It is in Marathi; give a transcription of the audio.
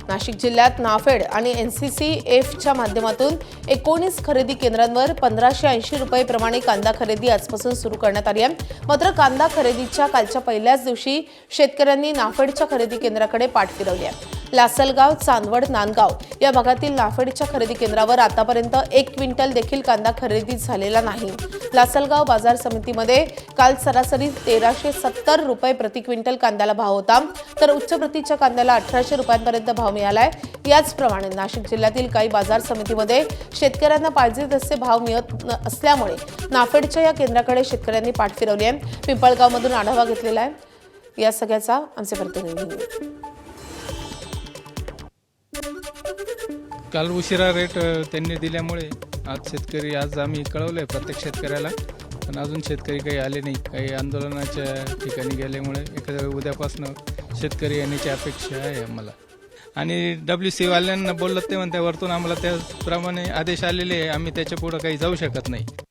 नाशिक जिल्ह्यात नाफेड आणि NCCFच्या माध्यमातून 19 खरेदी केंद्रांवर 1580 रुपये प्रमाणे कांदा खरेदी आजपासून सुरू करण्यात आली आहे। मात्र कांदा खरेदीच्या कालच्या पहिल्याच दिवशी शेतकऱ्यांनी नाफेडच्या खरेदी केंद्राकडे पाठ फिरवली आहे। लासलगाव, चांदवड, नांदगाव या भागातील नाफेडच्या खरेदी केंद्रावर आतापर्यंत 1 क्विंटल देखील कांदा खरेदी झालेला नाही। लासलगाव बाजार समितीमध्ये काल सरासरी 1370 रुपये प्रति क्विंटल कांद्याला भाव होता, तर उच्च प्रतीच्या कांद्याला 1800 रुपयांपर्यंत भाव मिळालाय। याचप्रमाणे नाशिक जिल्ह्यातील काही बाजार समितीमध्ये शेतकऱ्यांना पाहिजे तसे भाव मिळत असल्यामुळे नाफेडच्या या केंद्राकडे शेतकऱ्यांनी पाठ फिरवली आहे। पिंपळगावमधून आढावा घेतलेला आहे। या सगळ्याचा आमचे प्रतिनिधी काल उशिरा रेट त्यांनी दिल्यामुळे आज आम्ही कळवलंय प्रत्येक शेतकऱ्याला, पण अजून शेतकरी काही आले नाही। काही आंदोलनाच्या ठिकाणी गेल्यामुळे एखाद्या उद्यापासून शेतकरी येण्याची अपेक्षा आहे आम्हाला। आणि WC वाल्यांना बोललं ते म्हणते वरतून आम्हाला त्याप्रमाणे आदेश आलेले आहे, आम्ही त्याच्या पुढे काही जाऊ शकत नाही।